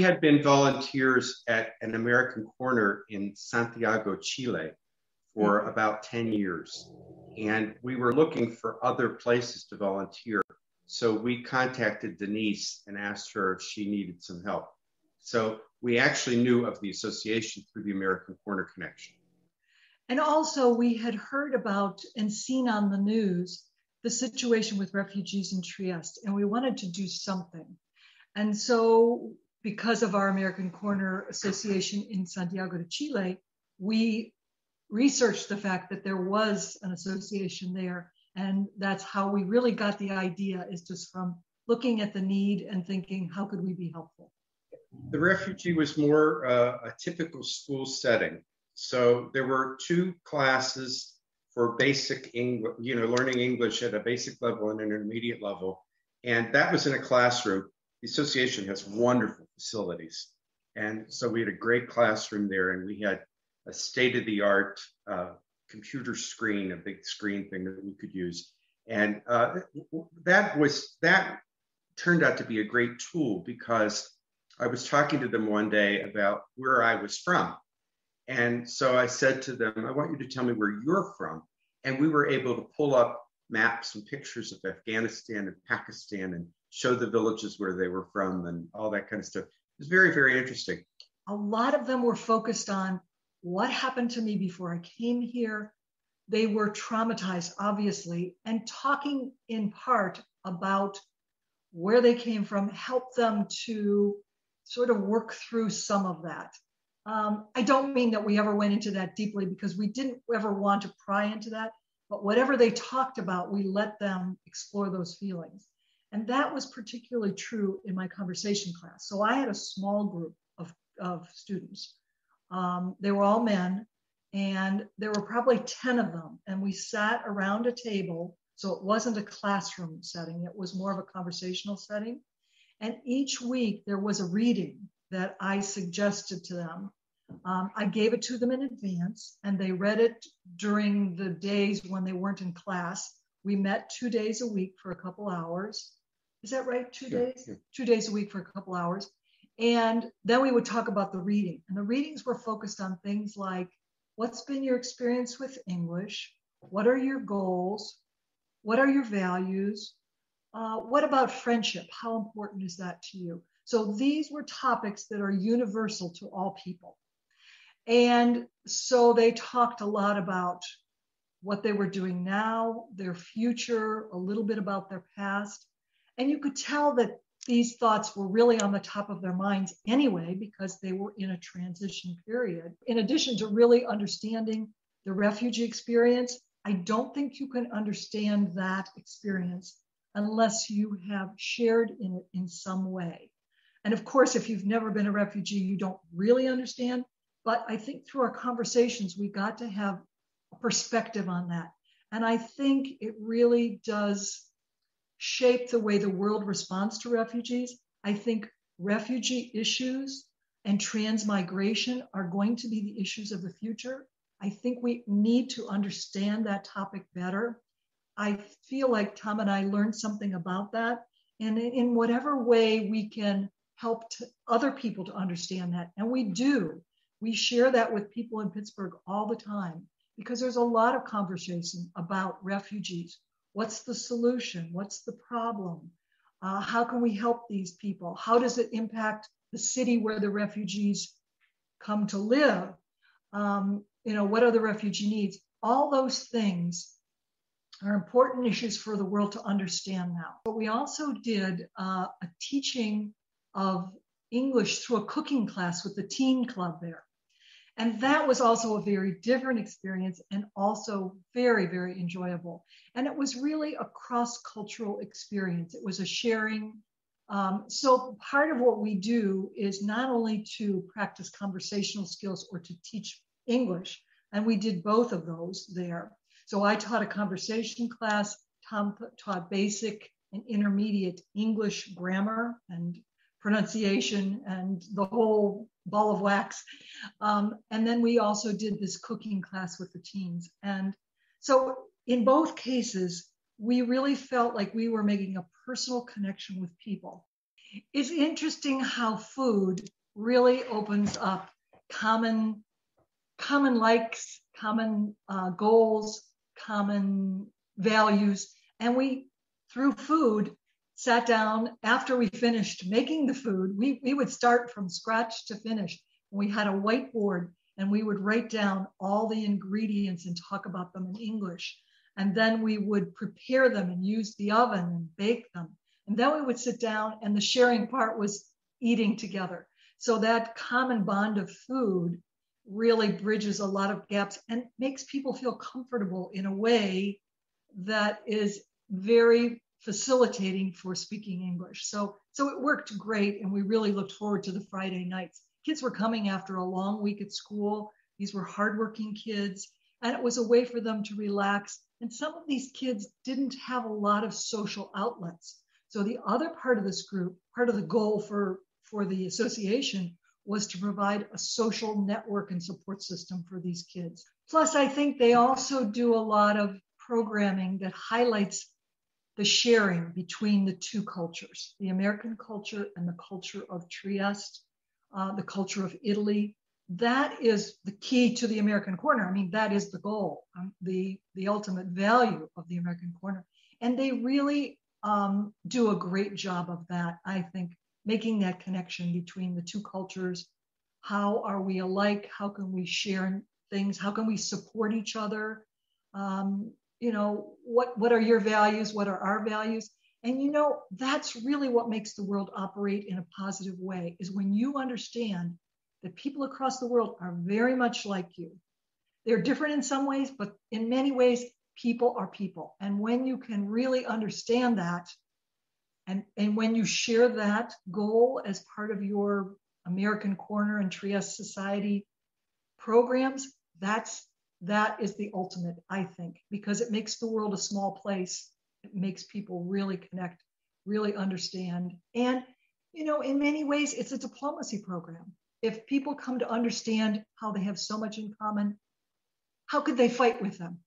we had been volunteers at an American Corner in Santiago, Chile for about 10 years. And we were looking for other places to volunteer. So we contacted Denise and asked her if she needed some help. So we actually knew of the association through the American Corner connection. And also we had heard about and seen on the news the situation with refugees in Trieste, and we wanted to do something. And so because of our American Corner Association in Santiago de Chile, we researched the fact that there was an association there. And that's how we really got the idea, is just from looking at the need and thinking, how could we be helpful? The refugee was more a typical school setting. So there were 2 classes for basic English, learning English at a basic level and an intermediate level. And that was in a classroom. The association has wonderful facilities. And so we had a great classroom there, and we had a state-of-the-art computer screen, a big screen thing that we could use. And that turned out to be a great tool, because I was talking to them one day about where I was from. And so I said to them, I want you to tell me where you're from. And we were able to pull up maps and pictures of Afghanistan and Pakistan and show the villages where they were from and all that kind of stuff. It was very, very interesting. A lot of them were focused on what happened to me before I came here. They were traumatized, obviously, and talking in part about where they came from helped them to sort of work through some of that. I don't mean that we ever went into that deeply, because we didn't ever want to pry into that, but whatever they talked about, we let them explore those feelings. And that was particularly true in my conversation class. So I had a small group of students. They were all men, and there were probably 10 of them. And we sat around a table. So it wasn't a classroom setting. It was more of a conversational setting. And each week there was a reading that I suggested to them. I gave it to them in advance, and they read it during the days when they weren't in class. We met 2 days a week for a couple hours. Is that right? 2 days? Yeah. 2 days a week for a couple hours. And then we would talk about the reading. And the readings were focused on things like, what's been your experience with English? What are your goals? What are your values? What about friendship? How important is that to you? So these were topics that are universal to all people. And so they talked a lot about what they were doing now, their future, a little bit about their past. And you could tell that these thoughts were really on the top of their minds anyway, because they were in a transition period. In addition to really understanding the refugee experience, I don't think you can understand that experience unless you have shared in it in some way. And of course, if you've never been a refugee, you don't really understand. But I think through our conversations, we got to have a perspective on that. And I think it really does shape the way the world responds to refugees. I think refugee issues and transmigration are going to be the issues of the future. I think we need to understand that topic better. I feel like Tom and I learned something about that. And in whatever way we can help other people to understand that, and we do. We share that with people in Pittsburgh all the time, because there's a lot of conversation about refugees. What's the solution? What's the problem? How can we help these people? How does it impact the city where the refugees come to live? What are the refugee needs? All those things are important issues for the world to understand now. But we also did a teaching of English through a cooking class with the teen club there. And that was also a very different experience, and also very, very enjoyable. And it was really a cross-cultural experience. It was a sharing. So part of what we do is not only to practice conversational skills or to teach English, and we did both of those there. So I taught a conversation class, Tom taught basic and intermediate English grammar and pronunciation and the whole ball of wax. And then we also did this cooking class with the teens. And so in both cases, we really felt like we were making a personal connection with people. It's interesting how food really opens up common likes, common goals, common values. And we, through food, sat down after we finished making the food. We would start from scratch to finish. We had a whiteboard and we would write down all the ingredients and talk about them in English. And then we would prepare them and use the oven and bake them. And then we would sit down, and the sharing part was eating together. So that common bond of food really bridges a lot of gaps and makes people feel comfortable in a way that is very facilitating for speaking English. So it worked great, and we really looked forward to the Friday nights. Kids were coming after a long week at school. These were hardworking kids, and it was a way for them to relax. And some of these kids didn't have a lot of social outlets. So the other part of this group, part of the goal for the association, was to provide a social network and support system for these kids. Plus, I think they also do a lot of programming that highlights the sharing between the two cultures, the American culture and the culture of Trieste, the culture of Italy. That is the key to the American Corner. I mean, that is the goal, the ultimate value of the American Corner. And they really do a great job of that, I think, making that connection between the two cultures. How are we alike? How can we share things? How can we support each other? What are your values? What are our values? And that's really what makes the world operate in a positive way, is when you understand that people across the world are very much like you. They're different in some ways, but in many ways, people are people. And when you can really understand that, and when you share that goal as part of your American Corner and Trieste Society programs, that is the ultimate, I think, because it makes the world a small place. It makes people really connect, really understand. And, in many ways, it's a diplomacy program. If people come to understand how they have so much in common, how could they fight with them?